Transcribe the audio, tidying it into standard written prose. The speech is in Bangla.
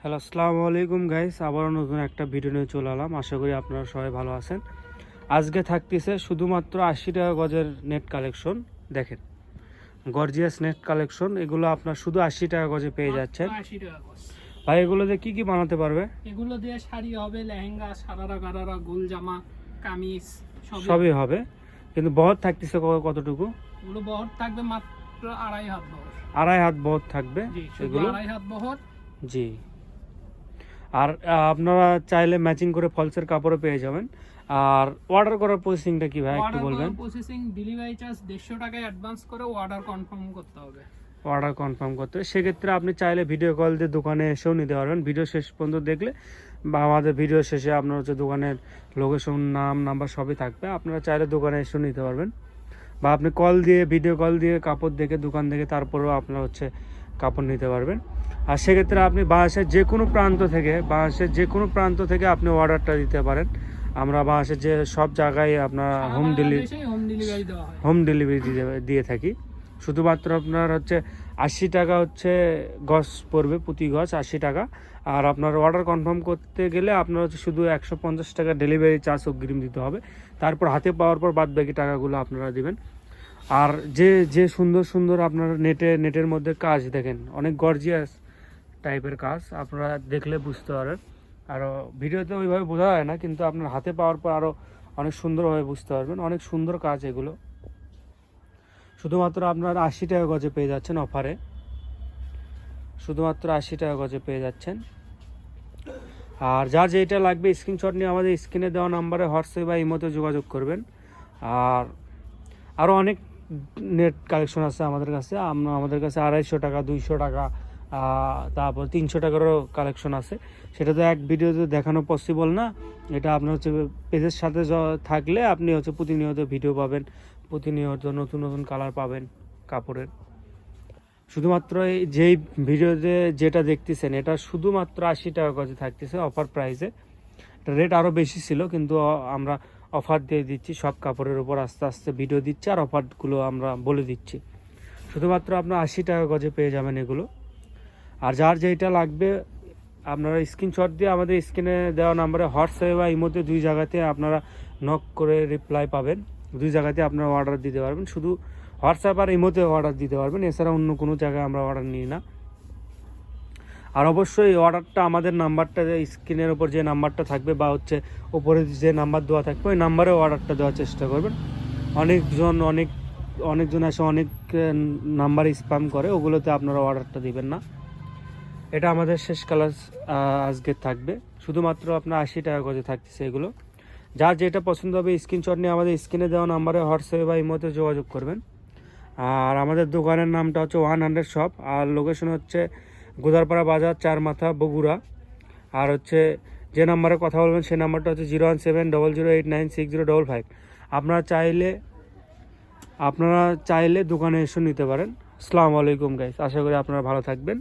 হ্যালো, আসসালামু আলাইকুম গাইস। আবারও নতুন একটা ভিডিও নিয়ে চলে এলাম। আশা করি আপনারা সবাই ভালো আছেন। আজকে থাকতেছে শুধুমাত্র 80 টাকা গজের নেট কালেকশন। দেখেন, গর্জিয়াস নেট কালেকশন। এগুলো আপনার শুধু 80 টাকা গজে পেয়ে যাচ্ছেন। 80 টাকা গজ। ভাই, এগুলো দিয়ে কি বানাতে পারবে? এগুলো দিয়ে শাড়ি হবে, লেহেঙ্গা, সারারা গারারা, গোল জামা, কামিজ সবই হবে। কিন্তু বহর থাকতেছে কতটুকু? এগুলো বহর থাকবে মাত্র 2.5 হাত বহর। 2.5 হাত বহর থাকবে এগুলো 2.5 হাত বহর। জি। আর আপনারা চাইলে ম্যাচিং করে ফলসের কাপড়ও পেয়ে যাবেন। আর অর্ডার করার প্রসেসিংটা কি ভাই একটু বলবেন? প্রসেসিং ডেলিভারি চার্জ 150 টাকা অ্যাডভান্স করে অর্ডার কনফার্ম করতে হবে। অর্ডার কনফার্ম করতে হবে। সেক্ষেত্রে আপনি চাইলে ভিডিও কল দিয়ে দোকানে এসেও নিতে পারবেন। ভিডিও শেষ পর্যন্ত দেখলে বা আমাদের ভিডিও শেষে আপনার দোকানের লোকেশন, নাম, নাম্বার সবই থাকবে। আপনারা চাইলে দোকানে এসেও নিতে পারবেন, বা আপনি কল দিয়ে, ভিডিও কল দিয়ে কাপড় দেখে, দোকান দেখে তারপরেও আপনার কাপড় নিতে পারবেন। আর সেক্ষেত্রে আপনি বাংলাদেশের যে কোনো প্রান্ত থেকে আপনি অর্ডারটা দিতে পারেন। আমরা বাংলাদেশের যে সব জায়গায় আপনার হোম ডেলিভারি দিয়ে থাকি। শুধুমাত্র আপনার 80 টাকা গজ পড়বে, প্রতি গজ 80 টাকা। আর আপনার অর্ডার কনফার্ম করতে গেলে আপনার শুধু 150 টাকা ডেলিভারি চার্জ অগ্রিম দিতে হবে। তারপর হাতে পাওয়ার পর বাদ বাকি টাকাগুলো আপনারা দিবেন। আর যে সুন্দর সুন্দর আপনার নেটের মধ্যে কাজ দেখেন, অনেক গর্জিয়াস টাইপের কাজ, আপনারা দেখলে বুঝতে পারবেন। আরও ভিডিওতে ওইভাবে বোঝা যায় না, কিন্তু আপনার হাতে পাওয়ার পর আরও অনেক সুন্দরভাবে বুঝতে পারবেন। অনেক সুন্দর কাজ এগুলো। শুধুমাত্র আপনার 80 টাকা গজে পেয়ে যাচ্ছেন অফারে। শুধুমাত্র 80 টাকা গজে পেয়ে যাচ্ছেন। আর যার যেটা লাগবে স্ক্রিনশট নিয়ে আমাদের স্ক্রিনে দেওয়া নাম্বারে হোয়াটসঅ্যাপ বা ইমোতে যোগাযোগ করবেন। আর আরও অনেক নেট কালেকশন আছে আমাদের কাছে। আমাদের কাছে 250 টাকা, 200 টাকা, তারপর 300 টাকারও কালেকশন আছে। সেটা তো এক ভিডিওতে দেখানো পসিবল না। এটা আপনার পেজের সাথে থাকলে আপনি প্রতিনিয়ত ভিডিও পাবেন, প্রতিনিয়ত নতুন নতুন কালার পাবেন কাপড়ের। শুধুমাত্র যেই ভিডিওতে যেটা দেখতেছেন এটা শুধুমাত্র 80 টাকা গজে থাকতেছে অফার প্রাইসে। এটা রেট আরও বেশি ছিল, কিন্তু আমরা অফার দিয়ে দিচ্ছি। সব কাপড়ের উপর আস্তে আস্তে ভিডিও দিচ্ছি আর অফারগুলো আমরা বলে দিচ্ছি। শুধুমাত্র আপনার 80 টাকা গজে পেয়ে যাবেন এগুলো। আর যার যেটা লাগবে আপনারা স্ক্রিনশট দিয়ে আমাদের স্ক্রিনে দেওয়া নাম্বারে হোয়াটসঅ্যাপ বা ইমোতে দুই জায়গাতে আপনারা নক করে রিপ্লাই পাবেন। দুই জায়গাতে আপনারা অর্ডার দিতে পারবেন। শুধু হোয়াটসঅ্যাপ আর ইমোতে অর্ডার দিতে পারবেন, এছাড়া অন্য কোনো জায়গায় আমরা অর্ডার নিই না। আর অবশ্যই অর্ডারটা আমাদের নাম্বারটা, স্ক্রিনের ওপর যে নাম্বারটা থাকবে বা ওপরে যে নাম্বার দেওয়া থাকবে ওই নাম্বারেও অর্ডারটা দেওয়ার চেষ্টা করবেন। অনেকজন এসে অনেক নাম্বার স্প্যাম করে, ওগুলোতে আপনারা অর্ডারটা দিবেন না। এটা আমাদের শেষ কালার আজকে থাকবে। শুধুমাত্র আপনার 80 টাকা গজে থাকতেছে এগুলো। যার যেটা পছন্দ হবে স্ক্রিনশট নিয়ে আমাদের স্ক্রিনে দেওয়া নাম্বারে হোয়াটসঅ্যাপ বা ইমোতে যোগাযোগ করবেন। আর আমাদের দোকানের নামটা 100 শপ। আর লোকেশন গোদারপাড়া বাজার, 4 মাথা, বগুড়া। আর যে নাম্বারে কথা বলবেন সেই নাম্বারটা 01700896055। আপনারা চাইলে দোকানে এসে নিতে পারেন। আসসালামু আলাইকুম গাইস, আশা করি আপনারা ভালো থাকবেন।